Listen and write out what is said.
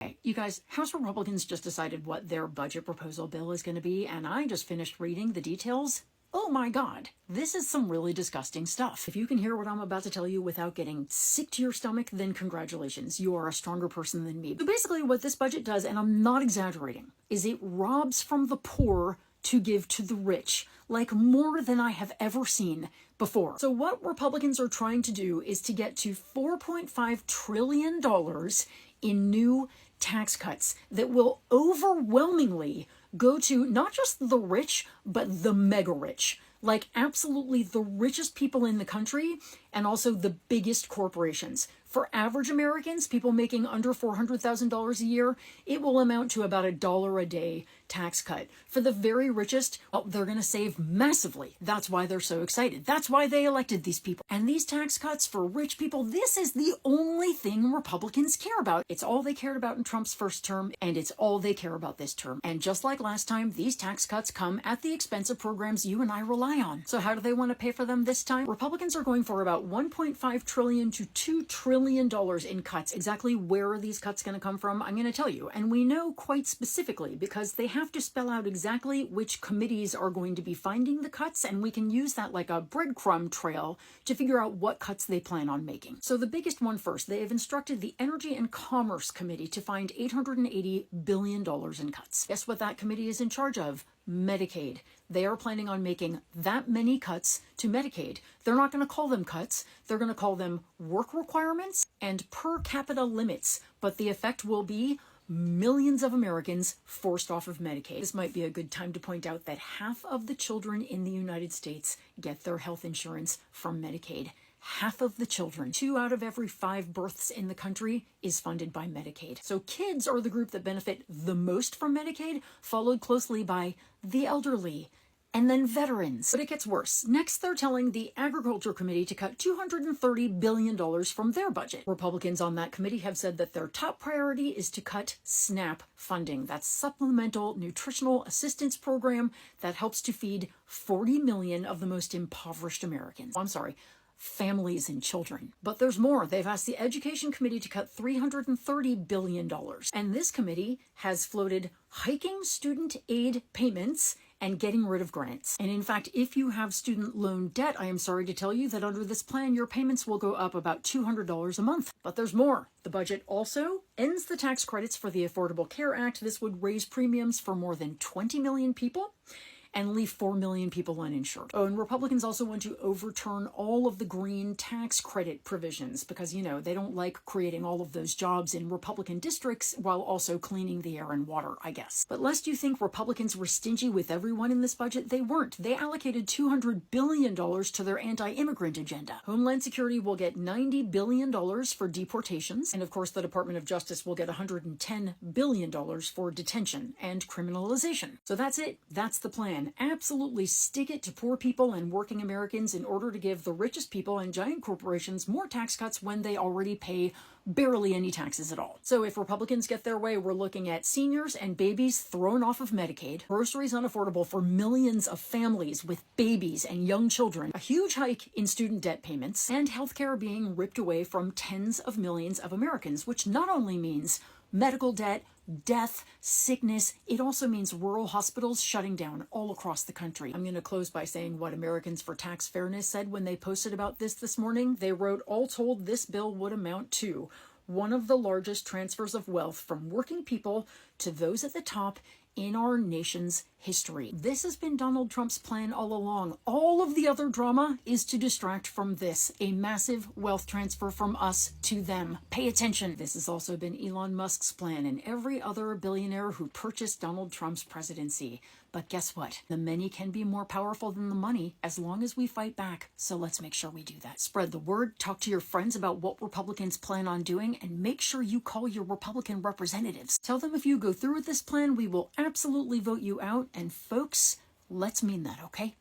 Okay, you guys, House Republicans just decided what their budget proposal bill is going to be, and I just finished reading the details. Oh my God, this is some really disgusting stuff. If you can hear what I'm about to tell you without getting sick to your stomach, then congratulations, you are a stronger person than me. So basically what this budget does, and I'm not exaggerating, is it robs from the poor to give to the rich, like more than I have ever seen before. So what Republicans are trying to do is to get to $4.5 trillion in new tax cuts that will overwhelmingly go to not just the rich, but the mega rich. Like absolutely the richest people in the country and also the biggest corporations. For average Americans, people making under $400,000 a year, it will amount to about $1 a day tax cut. For the very richest, well, they're going to save massively. That's why they're so excited. That's why they elected these people. And these tax cuts for rich people, this is the only thing Republicans care about. It's all they cared about in Trump's first term, and it's all they care about this term. And just like last time, these tax cuts come at the expense of programs you and I rely on. So how do they want to pay for them this time? Republicans are going for about $1.5 trillion to $2 trillion in cuts. Exactly where are these cuts going to come from? I'm going to tell you. And we know quite specifically because they have to spell out exactly which committees are going to be finding the cuts, and we can use that like a breadcrumb trail to figure out what cuts they plan on making. So the biggest one first, they have instructed the Energy and Commerce Committee to find $880 billion in cuts. Guess what that committee is in charge of? Medicaid. They are planning on making that many cuts to Medicaid. They're not going to call them cuts. They're going to call them work requirements and per capita limits. But the effect will be millions of Americans forced off of Medicaid. This might be a good time to point out that half of the children in the United States get their health insurance from Medicaid. Half of the children, 2 out of every 5 births in the country, is funded by Medicaid. So kids are the group that benefit the most from Medicaid, followed closely by the elderly, and then veterans. But it gets worse. Next, they're telling the Agriculture Committee to cut $230 billion from their budget. Republicans on that committee have said that their top priority is to cut SNAP funding. That's Supplemental Nutritional Assistance Program that helps to feed 40 million of the most impoverished Americans. Families and children. But there's more. They've asked the Education Committee to cut $330 billion. And this committee has floated hiking student aid payments and getting rid of grants. And in fact, if you have student loan debt, I am sorry to tell you that under this plan, your payments will go up about $200 a month. But there's more. The budget also ends the tax credits for the Affordable Care Act. This would raise premiums for more than 20 million people and leave 4 million people uninsured. Oh, and Republicans also want to overturn all of the green tax credit provisions because, you know, they don't like creating all of those jobs in Republican districts while also cleaning the air and water, I guess. But lest you think Republicans were stingy with everyone in this budget, they weren't. They allocated $200 billion to their anti-immigrant agenda. Homeland Security will get $90 billion for deportations, and of course the Department of Justice will get $110 billion for detention and criminalization. So that's it. That's the plan. Absolutely stick it to poor people and working Americans in order to give the richest people and giant corporations more tax cuts when they already pay barely any taxes at all. So if Republicans get their way, we're looking at seniors and babies thrown off of Medicaid, groceries unaffordable for millions of families with babies and young children, a huge hike in student debt payments, and healthcare being ripped away from tens of millions of Americans, which not only means medical debt, death, sickness, it also means rural hospitals shutting down all across the country. I'm going to close by saying what Americans for Tax Fairness said when they posted about this morning. They wrote, all told, this bill would amount to one of the largest transfers of wealth from working people to those at the top in our nation's history. This has been Donald Trump's plan all along. All of the other drama is to distract from this, a massive wealth transfer from us to them. Pay attention. This has also been Elon Musk's plan and every other billionaire who purchased Donald Trump's presidency. But guess what? The many can be more powerful than the money as long as we fight back. So let's make sure we do that. Spread the word, talk to your friends about what Republicans plan on doing, and make sure you call your Republican representatives. Tell them if you go through with this plan, we will absolutely vote you out. And folks, let's mean that, okay?